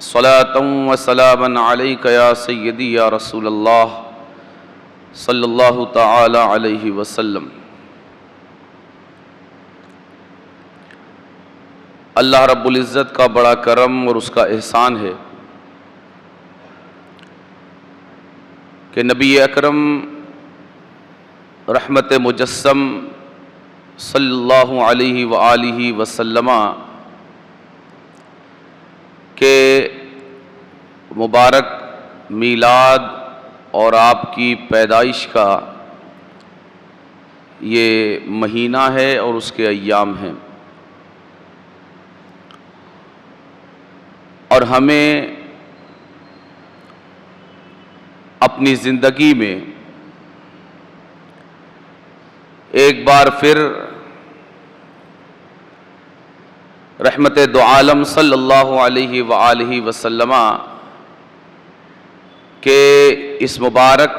صلاة و سلاما علیک یا سیدی یا رسول اللہ صلی اللہ تعالی علیہ وسلم۔ اللہ رب العزت کا بڑا کرم اور اس کا احسان ہے کہ نبی اکرم رحمت مجسم صلی اللہ علیہ وآلہ وسلم کے مبارک میلاد اور آپ کی پیدائش کا یہ مہینہ ہے اور اس کے ایام ہیں، اور ہمیں اپنی زندگی میں ایک بار پھر رحمت دو عالم صلی اللہ علیہ وآلہ وسلم کے اس مبارک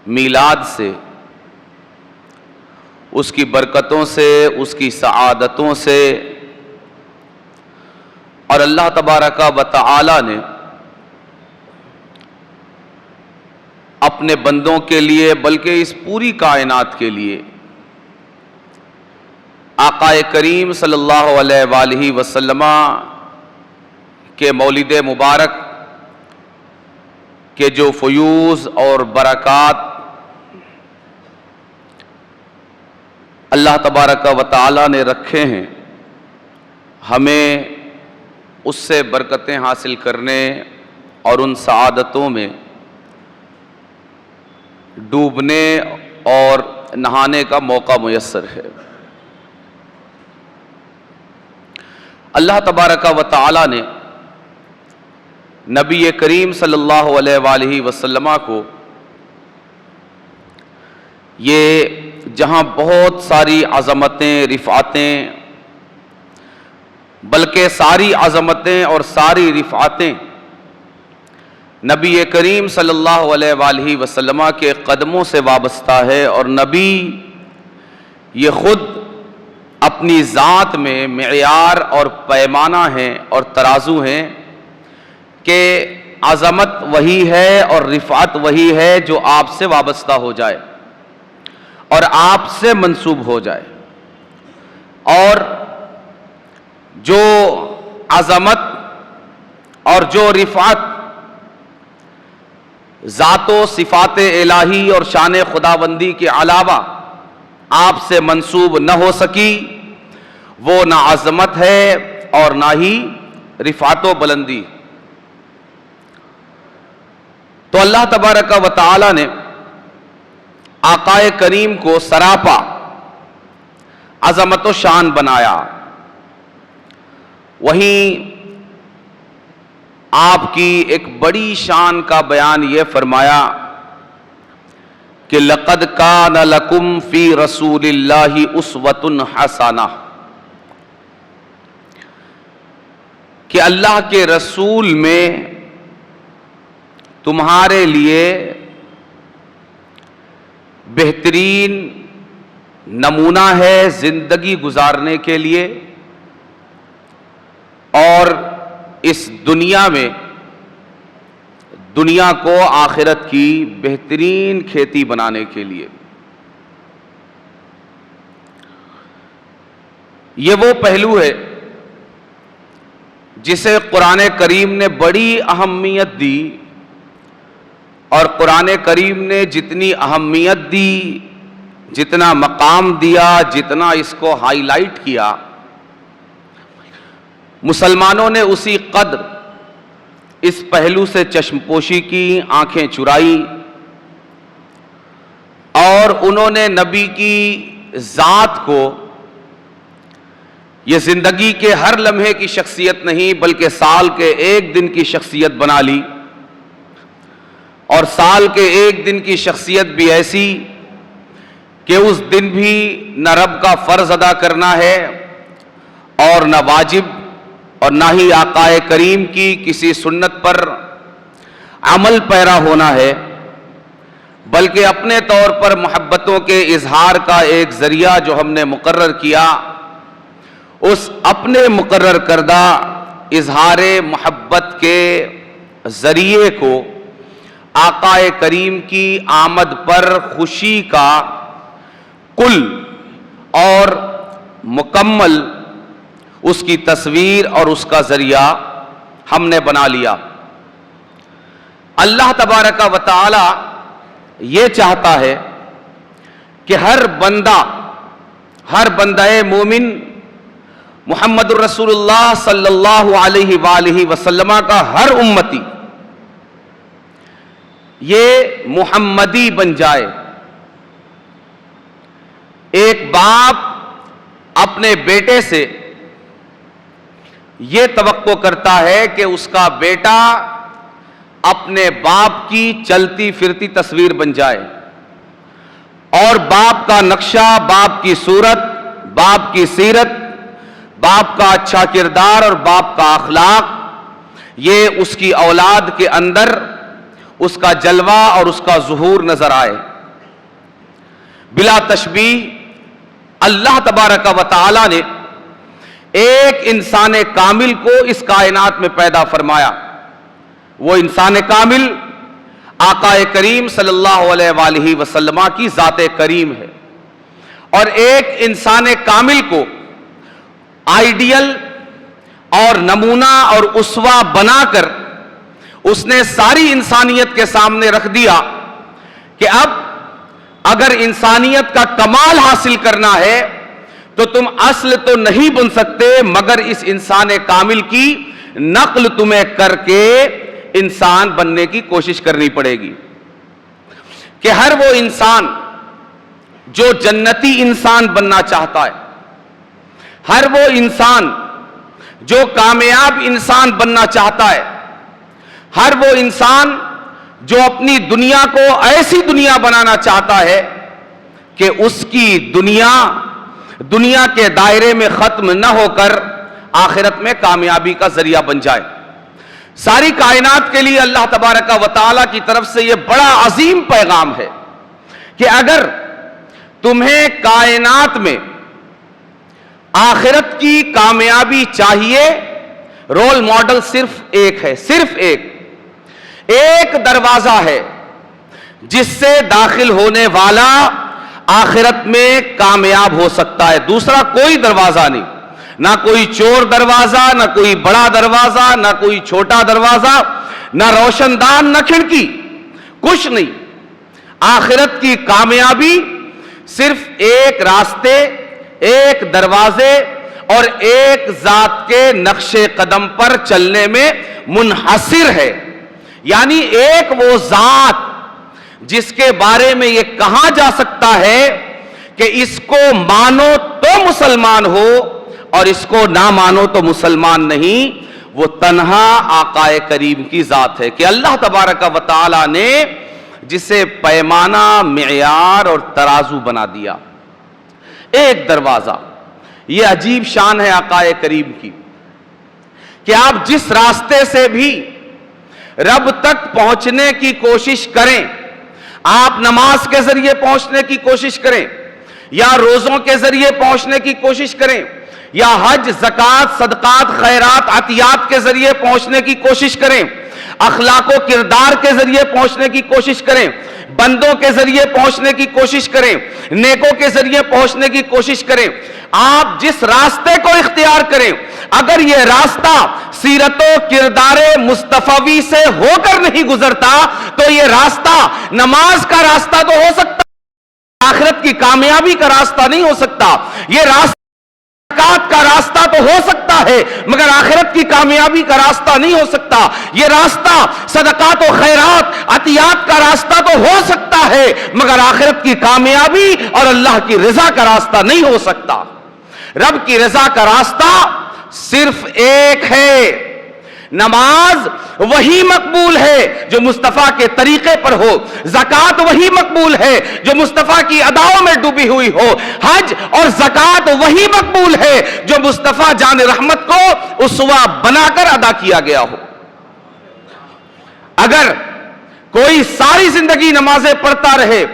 میلاد سے، اس کی برکتوں سے، اس کی سعادتوں سے، اور اللہ تبارک و تعالی نے اپنے بندوں کے لیے بلکہ اس پوری کائنات کے لیے آقا کریم صلی اللہ علیہ وآلہ وسلم کے مولد مبارک کے جو فیوز اور برکات اللہ تبارک و تعالی نے رکھے ہیں، ہمیں اس سے برکتیں حاصل کرنے اور ان سعادتوں میں ڈوبنے اور نہانے کا موقع میسر ہے۔ اللہ تبارک و تعالی نے نبی کریم صلی اللہ علیہ وآلہ وسلم کو یہ جہاں بہت ساری عظمتیں، رفعتیں، بلکہ ساری عظمتیں اور ساری رفعتیں نبی کریم صلی اللہ علیہ وآلہ وسلم کے قدموں سے وابستہ ہے، اور نبی یہ خود اپنی ذات میں معیار اور پیمانہ ہیں اور ترازو ہیں کہ عظمت وہی ہے اور رفعت وہی ہے جو آپ سے وابستہ ہو جائے اور آپ سے منسوب ہو جائے، اور جو عظمت اور جو رفعت ذات و صفات الہی اور شان خداوندی کے علاوہ آپ سے منسوب نہ ہو سکی، وہ نہ عظمت ہے اور نہ ہی رفعت و بلندی۔ تو اللہ تبارک و تعالی نے آقا کریم کو سراپا عظمت و شان بنایا، وہیں آپ کی ایک بڑی شان کا بیان یہ فرمایا کہ لَقَدْ كَانَ لَكُمْ فِي رَسُولِ اللَّهِ أُسْوَةٌ حَسَنَةٌ، کہ اللہ کے رسول میں تمہارے لیے بہترین نمونہ ہے زندگی گزارنے کے لیے اور اس دنیا میں دنیا کو آخرت کی بہترین کھیتی بنانے کے لیے۔ یہ وہ پہلو ہے جسے قرآن کریم نے بڑی اہمیت دی، اور قرآن کریم نے جتنی اہمیت دی، جتنا مقام دیا، جتنا اس کو ہائی لائٹ کیا، مسلمانوں نے اسی قدر اس پہلو سے چشم پوشی کی، آنکھیں چرائی، اور انہوں نے نبی کی ذات کو یہ زندگی کے ہر لمحے کی شخصیت نہیں بلکہ سال کے ایک دن کی شخصیت بنا لی، اور سال کے ایک دن کی شخصیت بھی ایسی کہ اس دن بھی نہ رب کا فرض ادا کرنا ہے اور نہ واجب، اور نہ ہی آقا کریم کی کسی سنت پر عمل پیرا ہونا ہے، بلکہ اپنے طور پر محبتوں کے اظہار کا ایک ذریعہ جو ہم نے مقرر کیا، اس اپنے مقرر کردہ اظہار محبت کے ذریعے کو آقا کریم کی آمد پر خوشی کا کل اور مکمل اس کی تصویر اور اس کا ذریعہ ہم نے بنا لیا۔ اللہ تبارک و تعالی یہ چاہتا ہے کہ ہر بندہ مومن محمد الرسول اللہ صلی اللہ علیہ وآلہ وسلم کا ہر امتی یہ محمدی بن جائے۔ ایک باپ اپنے بیٹے سے یہ توقع کرتا ہے کہ اس کا بیٹا اپنے باپ کی چلتی پھرتی تصویر بن جائے، اور باپ کا نقشہ، باپ کی صورت، باپ کی سیرت، باپ کا اچھا کردار اور باپ کا اخلاق یہ اس کی اولاد کے اندر اس کا جلوہ اور اس کا ظہور نظر آئے۔ بلا تشبیہ اللہ تبارک و تعالی نے ایک انسان کامل کو اس کائنات میں پیدا فرمایا۔ وہ انسان کامل آقا کریم صلی اللہ علیہ وآلہ وسلم کی ذات کریم ہے، اور ایک انسان کامل کو آئیڈیل اور نمونہ اور اسوہ بنا کر اس نے ساری انسانیت کے سامنے رکھ دیا کہ اب اگر انسانیت کا کمال حاصل کرنا ہے تو تم اصل تو نہیں بن سکتے، مگر اس انسان کامل کی نقل تمہیں کر کے انسان بننے کی کوشش کرنی پڑے گی۔ کہ ہر وہ انسان جو جنتی انسان بننا چاہتا ہے، ہر وہ انسان جو کامیاب انسان بننا چاہتا ہے، ہر وہ انسان جو اپنی دنیا کو ایسی دنیا بنانا چاہتا ہے کہ اس کی دنیا کے دائرے میں ختم نہ ہو کر آخرت میں کامیابی کا ذریعہ بن جائے۔ ساری کائنات کے لیے اللہ تبارک و تعالی کی طرف سے یہ بڑا عظیم پیغام ہے کہ اگر تمہیں کائنات میں آخرت کی کامیابی چاہیے، رول ماڈل صرف ایک ہے، صرف ایک دروازہ ہے جس سے داخل ہونے والا آخرت میں کامیاب ہو سکتا ہے، دوسرا کوئی دروازہ نہیں، نہ کوئی چور دروازہ، نہ کوئی بڑا دروازہ، نہ کوئی چھوٹا دروازہ، نہ روشن دان، نہ کھڑکی، کچھ نہیں۔ آخرت کی کامیابی صرف ایک راستے، ایک دروازے اور ایک ذات کے نقش قدم پر چلنے میں منحصر ہے، یعنی ایک وہ ذات جس کے بارے میں یہ کہا جا سکتا ہے کہ اس کو مانو تو مسلمان ہو اور اس کو نہ مانو تو مسلمان نہیں، وہ تنہا آقا کریم کی ذات ہے کہ اللہ تبارک و تعالی نے جسے پیمانہ، معیار اور ترازو بنا دیا۔ ایک دروازہ، یہ عجیب شان ہے آقا کریم کی کہ آپ جس راستے سے بھی رب تک پہنچنے کی کوشش کریں، آپ نماز کے ذریعے پہنچنے کی کوشش کریں، یا روزوں کے ذریعے پہنچنے کی کوشش کریں، یا حج، زکوٰۃ، صدقات، خیرات، عطیات کے ذریعے پہنچنے کی کوشش کریں، اخلاق و کردار کے ذریعے پہنچنے کی کوشش کریں، بندوں کے ذریعے پہنچنے کی کوشش کریں، نیکوں کے ذریعے پہنچنے کی کوشش کریں، آپ جس راستے کو اختیار کریں، اگر یہ راستہ سیرت و کردار مصطفی سے ہو کر نہیں گزرتا تو یہ راستہ نماز کا راستہ تو ہو سکتا ہے، آخرت کی کامیابی کا راستہ نہیں ہو سکتا۔ یہ راستہ زکوٰۃ کا راستہ تو ہو سکتا ہے مگر آخرت کی کامیابی کا راستہ نہیں ہو سکتا۔ یہ راستہ صدقات و خیرات، عطیات کا راستہ تو ہو سکتا ہے مگر آخرت کی کامیابی اور اللہ کی رضا کا راستہ نہیں ہو سکتا۔ رب کی رضا کا راستہ صرف ایک ہے۔ نماز وہی مقبول ہے جو مصطفیٰ کے طریقے پر ہو، زکوٰۃ وہی مقبول ہے جو مصطفیٰ کی اداؤں میں ڈوبی ہوئی ہو، حج اور زکوٰۃ وہی مقبول ہے جو مصطفیٰ جان رحمت کو اسوہ بنا کر ادا کیا گیا ہو۔ اگر کوئی ساری زندگی نمازیں پڑھتا رہے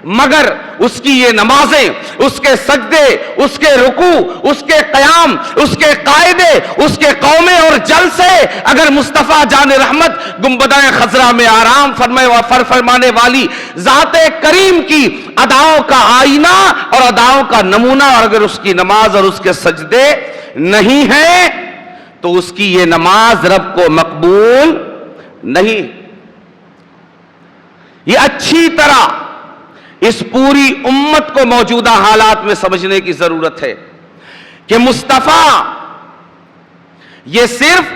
مگر اس کی یہ نمازیں، اس کے سجدے، اس کے رکوع، اس کے قیام، اس کے قاعدے، اس کے قومے اور جلسے، اگر مصطفیٰ جان رحمت گنبدہ خضرا میں آرام فرمانے والی ذات کریم کی اداؤں کا آئینہ اور اداؤں کا نمونہ، اور اگر اس کی نماز اور اس کے سجدے نہیں ہیں تو اس کی یہ نماز رب کو مقبول نہیں۔ یہ اچھی طرح اس پوری امت کو موجودہ حالات میں سمجھنے کی ضرورت ہے کہ مصطفیٰ یہ صرف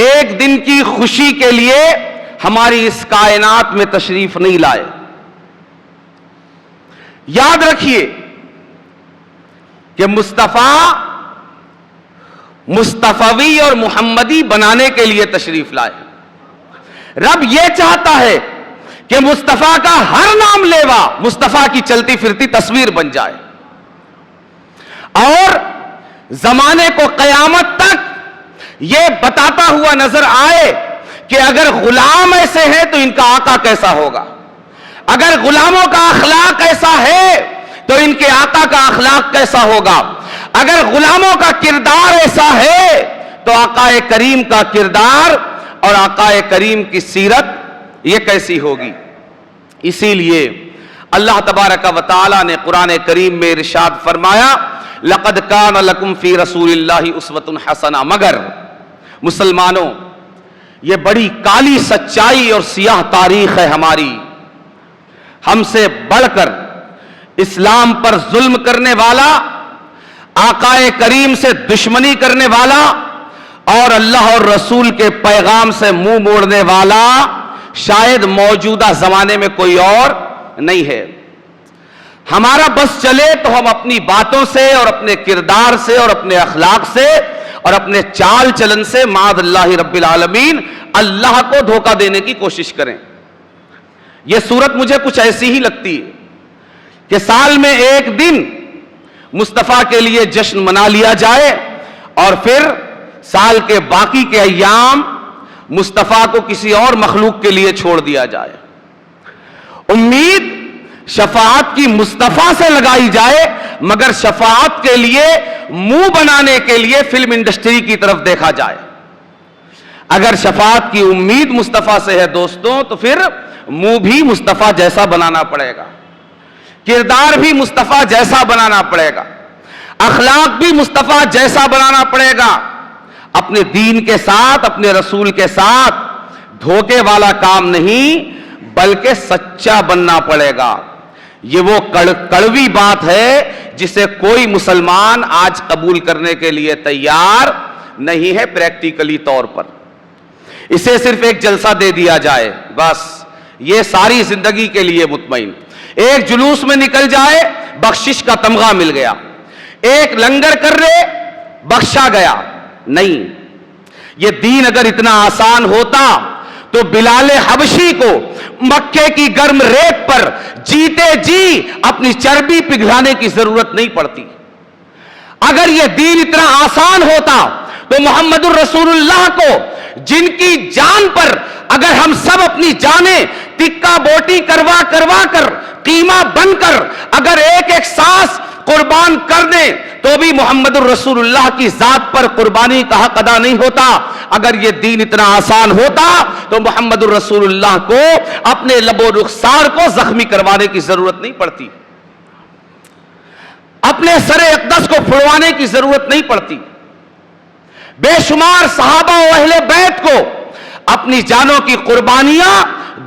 ایک دن کی خوشی کے لیے ہماری اس کائنات میں تشریف نہیں لائے۔ یاد رکھیے کہ مصطفیٰ مصطفوی اور محمدی بنانے کے لیے تشریف لائے۔ رب یہ چاہتا ہے کہ مصطفیٰ کا ہر نام لیوا مصطفیٰ کی چلتی پھرتی تصویر بن جائے، اور زمانے کو قیامت تک یہ بتاتا ہوا نظر آئے کہ اگر غلام ایسے ہیں تو ان کا آقا کیسا ہوگا، اگر غلاموں کا اخلاق ایسا ہے تو ان کے آقا کا اخلاق کیسا ہوگا، اگر غلاموں کا کردار ایسا ہے تو آقا کریم کا کردار اور آقا کریم کی سیرت یہ کیسی ہوگی۔ اسی لیے اللہ تبارک و تعالی نے قرآن کریم میں ارشاد فرمایا لقد کان لکم فی رسول اللہ اسوۃ حسنہ۔ مگر مسلمانوں، یہ بڑی کالی سچائی اور سیاہ تاریخ ہے ہماری، ہم سے بڑھ کر اسلام پر ظلم کرنے والا، آقا کریم سے دشمنی کرنے والا اور اللہ اور رسول کے پیغام سے منہ موڑنے والا شاید موجودہ زمانے میں کوئی اور نہیں ہے۔ ہمارا بس چلے تو ہم اپنی باتوں سے اور اپنے کردار سے اور اپنے اخلاق سے اور اپنے چال چلن سے معاذ اللہ رب العالمین اللہ کو دھوکہ دینے کی کوشش کریں۔ یہ صورت مجھے کچھ ایسی ہی لگتی ہے کہ سال میں ایک دن مصطفیٰ کے لیے جشن منا لیا جائے اور پھر سال کے باقی کے ایام مصطفیٰ کو کسی اور مخلوق کے لیے چھوڑ دیا جائے۔ امید شفاعت کی مصطفیٰ سے لگائی جائے، مگر شفاعت کے لیے منہ بنانے کے لیے فلم انڈسٹری کی طرف دیکھا جائے۔ اگر شفاعت کی امید مصطفیٰ سے ہے دوستوں تو پھر منہ بھی مصطفیٰ جیسا بنانا پڑے گا، کردار بھی مصطفیٰ جیسا بنانا پڑے گا، اخلاق بھی مصطفیٰ جیسا بنانا پڑے گا۔ اپنے دین کے ساتھ، اپنے رسول کے ساتھ دھوکے والا کام نہیں بلکہ سچا بننا پڑے گا۔ یہ وہ کڑوی بات ہے جسے کوئی مسلمان آج قبول کرنے کے لیے تیار نہیں ہے پریکٹیکلی طور پر۔ اسے صرف ایک جلسہ دے دیا جائے بس، یہ ساری زندگی کے لیے مطمئن، ایک جلوس میں نکل جائے بخشش کا تمغہ مل گیا، ایک لنگر کر رہے بخشا گیا، نہیں۔ یہ دین اگر اتنا آسان ہوتا تو بلال حبشی کو مکے کی گرم ریت پر جیتے جی اپنی چربی پگھلانے کی ضرورت نہیں پڑتی۔ اگر یہ دین اتنا آسان ہوتا تو محمد الرسول اللہ کو، جن کی جان پر اگر ہم سب اپنی جانیں ٹکا بوٹی کروا کر قیمہ بن کر اگر ایک ایک سانس قربان کر دیں تو بھی محمد الرسول اللہ کی ذات پر قربانی کا حق ادا نہیں ہوتا۔ اگر یہ دین اتنا آسان ہوتا تو محمد الرسول اللہ کو اپنے لب و رخسار کو زخمی کروانے کی ضرورت نہیں پڑتی، اپنے سر اقدس کو پھڑوانے کی ضرورت نہیں پڑتی۔ بے شمار صحابہ و اہل بیت کو اپنی جانوں کی قربانیاں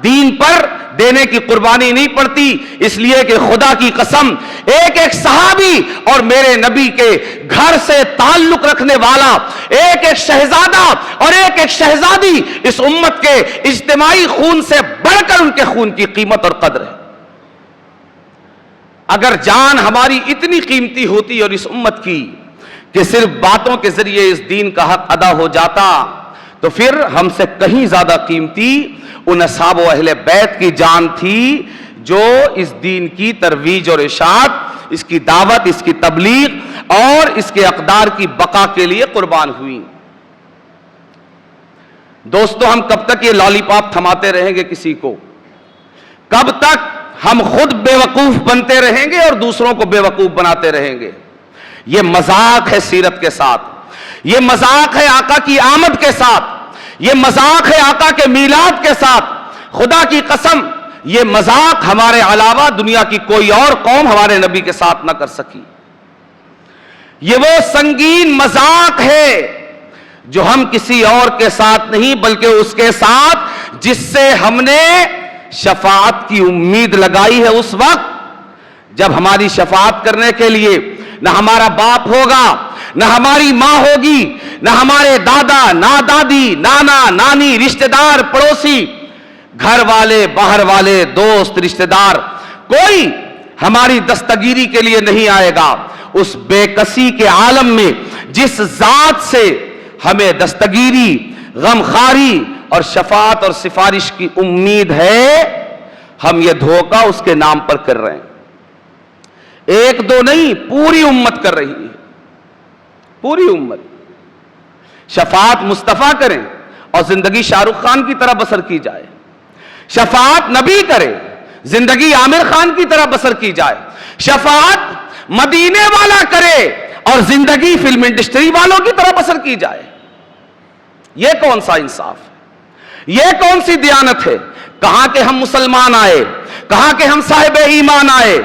دین پر دینے کی قربانی نہیں پڑتی، اس لیے کہ خدا کی قسم ایک ایک صحابی اور میرے نبی کے گھر سے تعلق رکھنے والا ایک ایک شہزادہ اور ایک ایک شہزادی اس امت کے اجتماعی خون سے بڑھ کر ان کے خون کی قیمت اور قدر ہے۔ اگر جان ہماری اتنی قیمتی ہوتی اور اس امت کی کہ صرف باتوں کے ذریعے اس دین کا حق ادا ہو جاتا تو پھر ہم سے کہیں زیادہ قیمتی ان اصحاب و اہل بیت کی جان تھی جو اس دین کی ترویج اور اشاعت، اس کی دعوت، اس کی تبلیغ اور اس کے اقدار کی بقا کے لیے قربان ہوئی۔ دوستو، ہم کب تک یہ لالی پاپ تھماتے رہیں گے کسی کو؟ کب تک ہم خود بیوقوف بنتے رہیں گے اور دوسروں کو بیوقوف بناتے رہیں گے. یہ مذاق ہے سیرت کے ساتھ, یہ مذاق ہے آقا کی آمد کے ساتھ, یہ مذاق ہے آقا کے میلاد کے ساتھ. خدا کی قسم یہ مذاق ہمارے علاوہ دنیا کی کوئی اور قوم ہمارے نبی کے ساتھ نہ کر سکی. یہ وہ سنگین مذاق ہے جو ہم کسی اور کے ساتھ نہیں بلکہ اس کے ساتھ جس سے ہم نے شفاعت کی امید لگائی ہے اس وقت جب ہماری شفاعت کرنے کے لیے نہ ہمارا باپ ہوگا, نہ ہماری ماں ہوگی, نہ ہمارے دادا, نہ دادی, نانا, نانی, رشتہ دار, پڑوسی, گھر والے, باہر والے, دوست, رشتہ دار, کوئی ہماری دستگیری کے لیے نہیں آئے گا. اس بے کسی کے عالم میں جس ذات سے ہمیں دستگیری, غمخاری اور شفاعت اور سفارش کی امید ہے, ہم یہ دھوکہ اس کے نام پر کر رہے ہیں. ایک دو نہیں, پوری امت کر رہی ہے, پوری امت. شفاعت مصطفیٰ کریں اور زندگی شاہ رخ خان کی طرح بسر کی جائے, شفاعت نبی کرے, زندگی عامر خان کی طرح بسر کی جائے, شفاعت مدینے والا کرے اور زندگی فلم انڈسٹری والوں کی طرح بسر کی جائے. یہ کون سا انصاف ہے؟ یہ کون سی دیانت ہے؟ کہاں کے ہم مسلمان آئے, کہاں کے ہم صاحب ایمان آئے,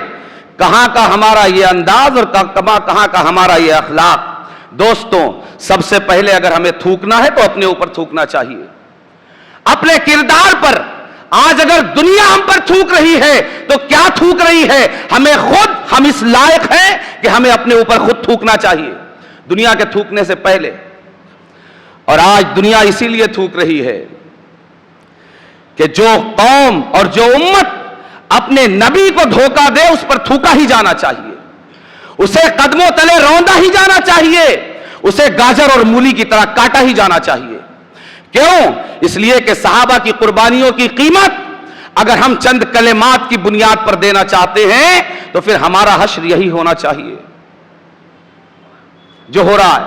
کہاں کا ہمارا یہ انداز اور کہاں کا ہمارا یہ اخلاق. دوستوں, سب سے پہلے اگر ہمیں تھوکنا ہے تو اپنے اوپر تھوکنا چاہیے, اپنے کردار پر. آج اگر دنیا ہم پر تھوک رہی ہے تو کیا تھوک رہی ہے؟ ہمیں خود, ہم اس لائق ہیں کہ ہمیں اپنے اوپر خود تھوکنا چاہیے دنیا کے تھوکنے سے پہلے. اور آج دنیا اسی لیے تھوک رہی ہے کہ جو قوم اور جو امت اپنے نبی کو دھوکہ دے اس پر تھوکا ہی جانا چاہیے, اسے قدموں تلے روندا ہی جانا چاہیے, اسے گاجر اور مولی کی طرح کاٹا ہی جانا چاہیے. کیوں؟ اس لیے کہ صحابہ کی قربانیوں کی قیمت اگر ہم چند کلمات کی بنیاد پر دینا چاہتے ہیں تو پھر ہمارا حشر یہی ہونا چاہیے جو ہو رہا ہے.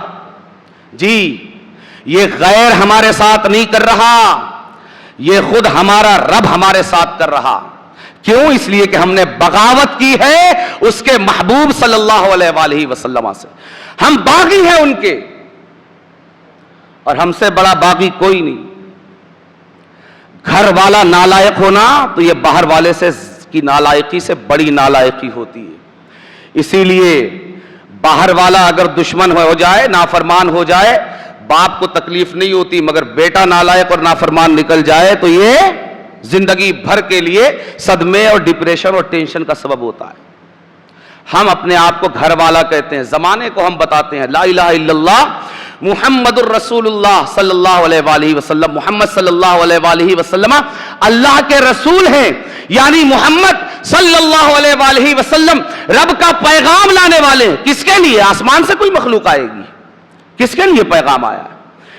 جی, یہ غیر ہمارے ساتھ نہیں کر رہا, یہ خود ہمارا رب ہمارے ساتھ کر رہا. کیوں؟ اس لیے کہ ہم نے بغاوت کی ہے اس کے محبوب صلی اللہ علیہ وآلہ وسلم سے. ہم باغی ہیں ان کے, اور ہم سے بڑا باغی کوئی نہیں. گھر والا نالائق ہونا تو یہ باہر والے سے کی نالائقی سے بڑی نالائقی ہوتی ہے. اسی لیے باہر والا اگر دشمن ہو جائے, نافرمان ہو جائے, باپ کو تکلیف نہیں ہوتی, مگر بیٹا نالائق اور نافرمان نکل جائے تو یہ زندگی بھر کے لیے صدمے اور ڈپریشن اور ٹینشن کا سبب ہوتا ہے. ہم اپنے آپ کو گھر والا کہتے ہیں, زمانے کو ہم بتاتے ہیں لا الہ الا اللہ محمد الرسول اللہ صلی اللہ علیہ وآلہ وسلم, محمد صلی اللہ علیہ وآلہ وسلم اللہ کے رسول ہیں, یعنی محمد صلی اللہ علیہ وآلہ وسلم رب کا پیغام لانے والے ہیں. کس کے لیے؟ آسمان سے کوئی مخلوق آئے گی, کس کے لیے پیغام آیا ہے؟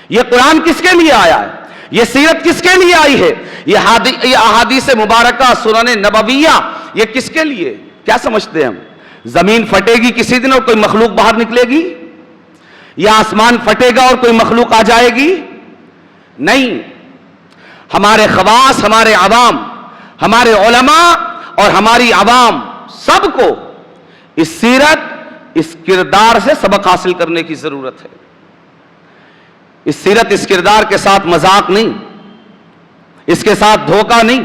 یہ قرآن کس کے لیے آیا ہے؟ یہ سیرت کس کے لیے آئی ہے؟ یہ احادیث مبارکہ سنن نبویہ یہ کس کے لیے؟ کیا سمجھتے ہیں ہم؟ زمین پھٹے گی کسی دن اور کوئی مخلوق باہر نکلے گی, یا آسمان پھٹے گا اور کوئی مخلوق آ جائے گی؟ نہیں. ہمارے خواص, ہمارے عوام, ہمارے علماء اور ہماری عوام سب کو اس سیرت, اس کردار سے سبق حاصل کرنے کی ضرورت ہے. اس سیرت, اس کردار کے ساتھ مذاق نہیں, اس کے ساتھ دھوکہ نہیں,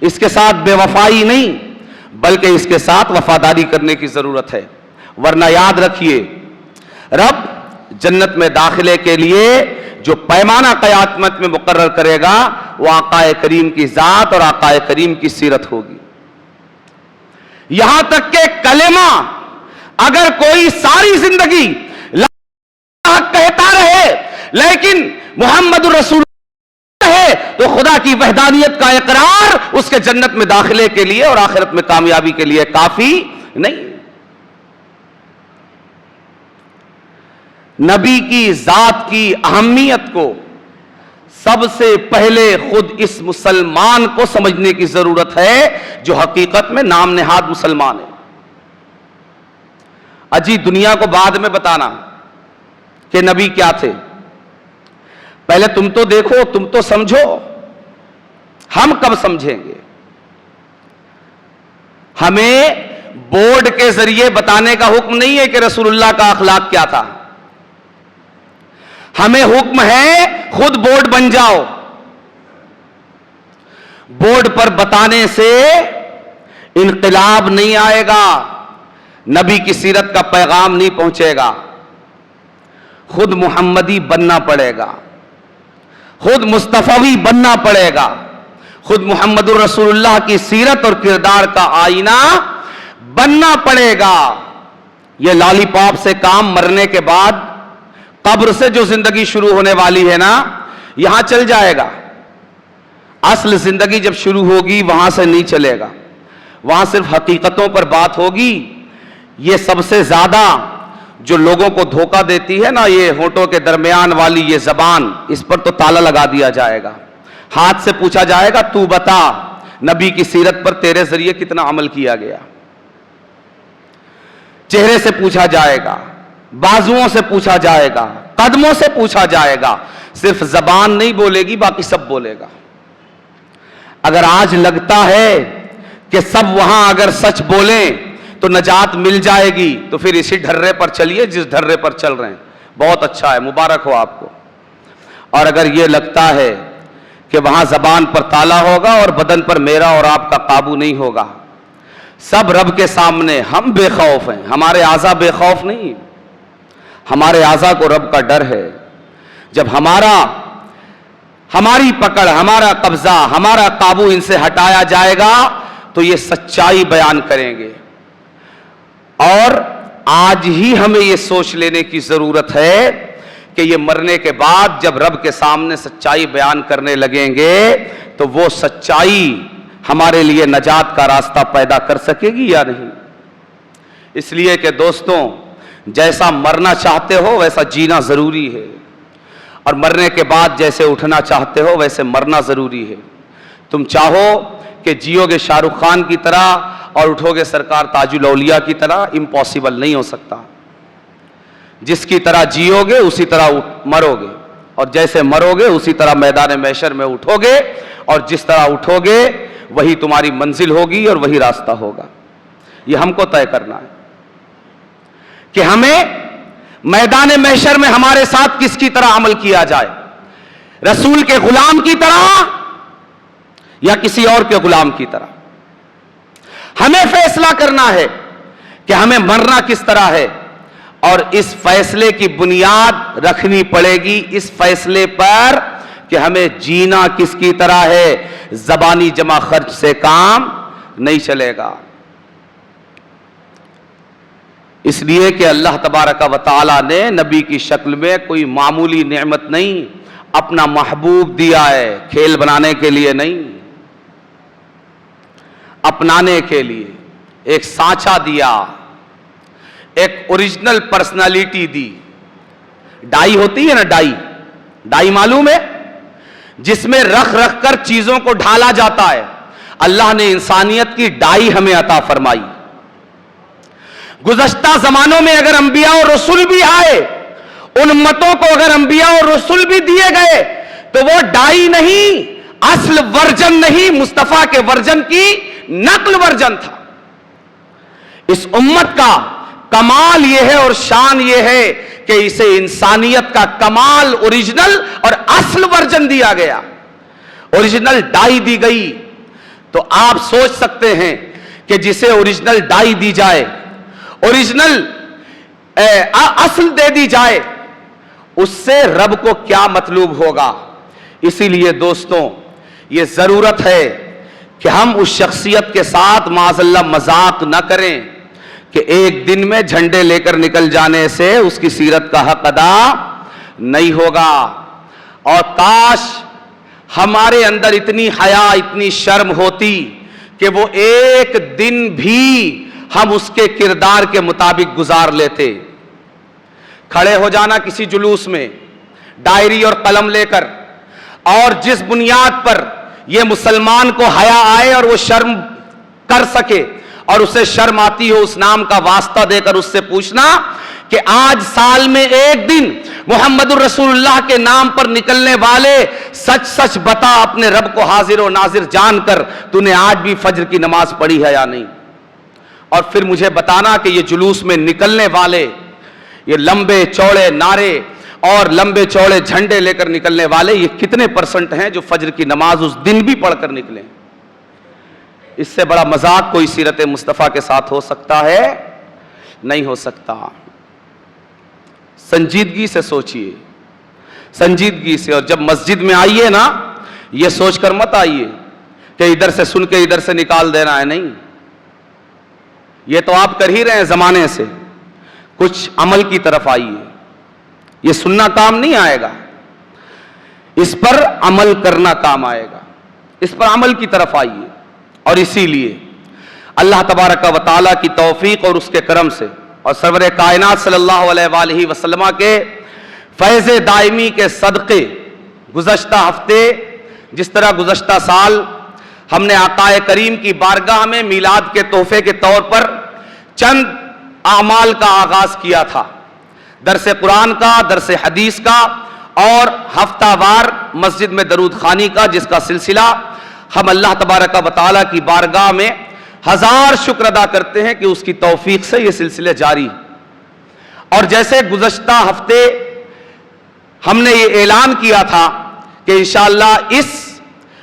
اس کے ساتھ بے وفائی نہیں, بلکہ اس کے ساتھ وفاداری کرنے کی ضرورت ہے. ورنہ یاد رکھیے, رب جنت میں داخلے کے لیے جو پیمانہ قیامت میں مقرر کرے گا وہ آقا کریم کی ذات اور آقا کریم کی سیرت ہوگی. یہاں تک کہ کلمہ اگر کوئی ساری زندگی لا کہتا رہے لیکن محمد الرسول ہے تو خدا کی وحدانیت کا اقرار اس کے جنت میں داخلے کے لیے اور آخرت میں کامیابی کے لیے کافی نہیں. نبی کی ذات کی اہمیت کو سب سے پہلے خود اس مسلمان کو سمجھنے کی ضرورت ہے جو حقیقت میں نام نہاد مسلمان ہے. اجی دنیا کو بعد میں بتانا کہ نبی کیا تھے, پہلے تم تو دیکھو, تم تو سمجھو. ہم کب سمجھیں گے؟ ہمیں بورڈ کے ذریعے بتانے کا حکم نہیں ہے کہ رسول اللہ کا اخلاق کیا تھا. ہمیں حکم ہے خود بورڈ بن جاؤ. بورڈ پر بتانے سے انقلاب نہیں آئے گا, نبی کی سیرت کا پیغام نہیں پہنچے گا. خود محمدی بننا پڑے گا, خود مصطفی بننا پڑے گا, خود محمد الرسول اللہ کی سیرت اور کردار کا آئینہ بننا پڑے گا. یہ لالی پاپ سے کام مرنے کے بعد قبر سے جو زندگی شروع ہونے والی ہے نا, یہاں چل جائے گا. اصل زندگی جب شروع ہوگی وہاں سے نہیں چلے گا, وہاں صرف حقیقتوں پر بات ہوگی. یہ سب سے زیادہ جو لوگوں کو دھوکہ دیتی ہے نا, یہ ہونٹوں کے درمیان والی یہ زبان, اس پر تو تالا لگا دیا جائے گا. ہاتھ سے پوچھا جائے گا تو بتا نبی کی سیرت پر تیرے ذریعے کتنا عمل کیا گیا. چہرے سے پوچھا جائے گا, بازوؤں سے پوچھا جائے گا, قدموں سے پوچھا جائے گا. صرف زبان نہیں بولے گی, باقی سب بولے گا. اگر آج لگتا ہے کہ سب وہاں اگر سچ بولیں تو نجات مل جائے گی, تو پھر اسی ڈھرے پر چلیے جس ڈھرے پر چل رہے ہیں. بہت اچھا ہے, مبارک ہو آپ کو. اور اگر یہ لگتا ہے کہ وہاں زبان پر تالا ہوگا اور بدن پر میرا اور آپ کا قابو نہیں ہوگا, سب رب کے سامنے ہم بے خوف ہیں. ہمارے اعضا بے خوف نہیں, ہمارے اعضا کو رب کا ڈر ہے. جب ہماری پکڑ, ہمارا قبضہ, ہمارا قابو ان سے ہٹایا جائے گا تو یہ سچائی بیان کریں گے. اور آج ہی ہمیں یہ سوچ لینے کی ضرورت ہے کہ یہ مرنے کے بعد جب رب کے سامنے سچائی بیان کرنے لگیں گے تو وہ سچائی ہمارے لیے نجات کا راستہ پیدا کر سکے گی یا نہیں. اس لیے کہ دوستوں, جیسا مرنا چاہتے ہو ویسا جینا ضروری ہے, اور مرنے کے بعد جیسے اٹھنا چاہتے ہو ویسے مرنا ضروری ہے. تم چاہو کہ جیو گے شاہ رخ خان کی طرح اور اٹھو گے سرکار تاج الاولیاء کی طرح, امپاسبل نہیں ہو سکتا. جس کی طرح جیو گے اسی طرح مرو گے, اور جیسے مرو گے اسی طرح میدان محشر میں اٹھو گے, اور جس طرح اٹھو گے وہی تمہاری منزل ہوگی اور وہی راستہ ہوگا. یہ ہم کو طے کرنا ہے کہ ہمیں میدان محشر میں ہمارے ساتھ کس کی طرح عمل کیا جائے, رسول کے غلام کی طرح یا کسی اور کے غلام کی طرح. ہمیں فیصلہ کرنا ہے کہ ہمیں مرنا کس طرح ہے, اور اس فیصلے کی بنیاد رکھنی پڑے گی اس فیصلے پر کہ ہمیں جینا کس کی طرح ہے. زبانی جمع خرچ سے کام نہیں چلے گا. اس لیے کہ اللہ تبارک و تعالی نے نبی کی شکل میں کوئی معمولی نعمت نہیں, اپنا محبوب دیا ہے, کھیل بنانے کے لیے نہیں, اپنانے کے لیے. ایک سانچہ دیا, ایک اوریجنل پرسنالٹی دی. ڈائی ہوتی ہے نا, ڈائی معلوم ہے, جس میں رکھ کر چیزوں کو ڈھالا جاتا ہے. اللہ نے انسانیت کی ڈائی ہمیں عطا فرمائی. گزشتہ زمانوں میں اگر انبیاء اور رسول بھی آئے, ان امتوں کو اگر انبیاء اور رسول بھی دیے گئے تو وہ ڈائی نہیں, اصل ورژن نہیں, مصطفیٰ کے ورژن کی نقل ورژن تھا. اس امت کا کمال یہ ہے اور شان یہ ہے کہ اسے انسانیت کا کمال اوریجنل اور اصل ورژن دیا گیا, اوریجنل ڈائی دی گئی. تو آپ سوچ سکتے ہیں کہ جسے اوریجنل ڈائی دی جائے, اوریجنل اصل دے دی جائے, اس سے رب کو کیا مطلوب ہوگا. اسی لیے دوستوں یہ ضرورت ہے کہ ہم اس شخصیت کے ساتھ معاذ اللہ مذاق نہ کریں کہ ایک دن میں جھنڈے لے کر نکل جانے سے اس کی سیرت کا حق ادا نہیں ہوگا. اور کاش ہمارے اندر اتنی حیا, اتنی شرم ہوتی کہ وہ ایک دن بھی ہم اس کے کردار کے مطابق گزار لیتے. کھڑے ہو جانا کسی جلوس میں ڈائری اور قلم لے کر, اور جس بنیاد پر یہ مسلمان کو حیا آئے اور وہ شرم کر سکے, اور اسے شرم آتی ہو اس نام کا واسطہ دے کر اس سے پوچھنا کہ آج سال میں ایک دن محمد الرسول اللہ کے نام پر نکلنے والے سچ سچ بتا اپنے رب کو حاضر و ناظر جان کر تو نے آج بھی فجر کی نماز پڑھی ہے یا نہیں. اور پھر مجھے بتانا کہ یہ جلوس میں نکلنے والے، یہ لمبے چوڑے نعرے اور لمبے چوڑے جھنڈے لے کر نکلنے والے، یہ کتنے پرسنٹ ہیں جو فجر کی نماز اس دن بھی پڑھ کر نکلیں؟ اس سے بڑا مذاق کوئی سیرت مصطفیٰ کے ساتھ ہو سکتا ہے؟ نہیں ہو سکتا۔ سنجیدگی سے سوچئے، سنجیدگی سے، اور جب مسجد میں آئیے نا، یہ سوچ کر مت آئیے کہ ادھر سے سن کے ادھر سے نکال دینا ہے، نہیں، یہ تو آپ کر ہی رہے ہیں زمانے سے، کچھ عمل کی طرف آئیے۔ یہ سننا کام نہیں آئے گا، اس پر عمل کرنا کام آئے گا، اس پر عمل کی طرف آئیے۔ اور اسی لیے اللہ تبارک و تعالیٰ کی توفیق اور اس کے کرم سے اور سرور کائنات صلی اللہ علیہ وآلہ وسلم کے فیض دائمی کے صدقے گزشتہ ہفتے، جس طرح گزشتہ سال ہم نے آقا کریم کی بارگاہ میں میلاد کے تحفے کے طور پر چند اعمال کا آغاز کیا تھا، درس قرآن کا، درس حدیث کا، اور ہفتہ وار مسجد میں درود خوانی کا، جس کا سلسلہ ہم اللہ تبارک و تعالیٰ کی بارگاہ میں ہزار شکر ادا کرتے ہیں کہ اس کی توفیق سے یہ سلسلہ جاری۔ اور جیسے گزشتہ ہفتے ہم نے یہ اعلان کیا تھا کہ انشاءاللہ اس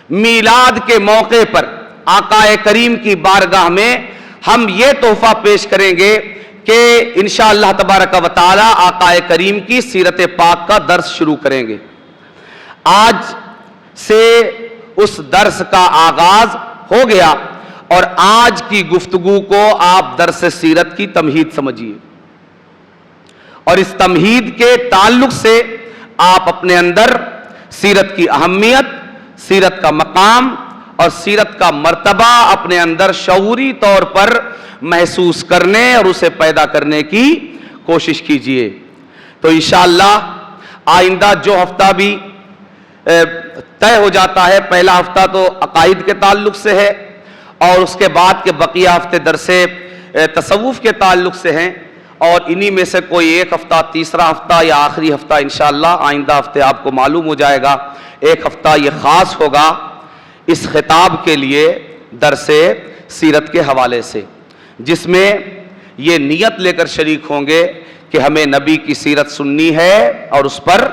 میلاد کے موقع پر آقا کریم کی بارگاہ میں ہم یہ تحفہ پیش کریں گے کہ انشاءاللہ تبارک و تعالی آقا کریم کی سیرت پاک کا درس شروع کریں گے۔ آج سے اس درس کا آغاز ہو گیا، اور آج کی گفتگو کو آپ درس سیرت کی تمہید سمجھیے، اور اس تمہید کے تعلق سے آپ اپنے اندر سیرت کی اہمیت، سیرت کا مقام اور سیرت کا مرتبہ اپنے اندر شعوری طور پر محسوس کرنے اور اسے پیدا کرنے کی کوشش کیجئے۔ تو انشاءاللہ آئندہ جو ہفتہ بھی طے ہو جاتا ہے، پہلا ہفتہ تو عقائد کے تعلق سے ہے، اور اس کے بعد کے بقیہ ہفتے درس تصوف کے تعلق سے ہیں، اور انہی میں سے کوئی ایک ہفتہ، تیسرا ہفتہ یا آخری ہفتہ انشاءاللہ آئندہ ہفتے آپ کو معلوم ہو جائے گا، ایک ہفتہ یہ خاص ہوگا اس خطاب کے لیے درس سیرت کے حوالے سے، جس میں یہ نیت لے کر شریک ہوں گے کہ ہمیں نبی کی سیرت سننی ہے اور اس پر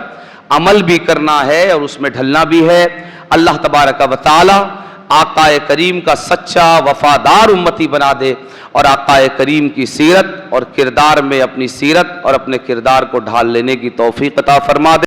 عمل بھی کرنا ہے اور اس میں ڈھلنا بھی ہے۔ اللہ تبارک و تعالی آقا کریم کا سچا وفادار امتی بنا دے، اور آقا کریم کی سیرت اور کردار میں اپنی سیرت اور اپنے کردار کو ڈھال لینے کی توفیق عطا فرما دے۔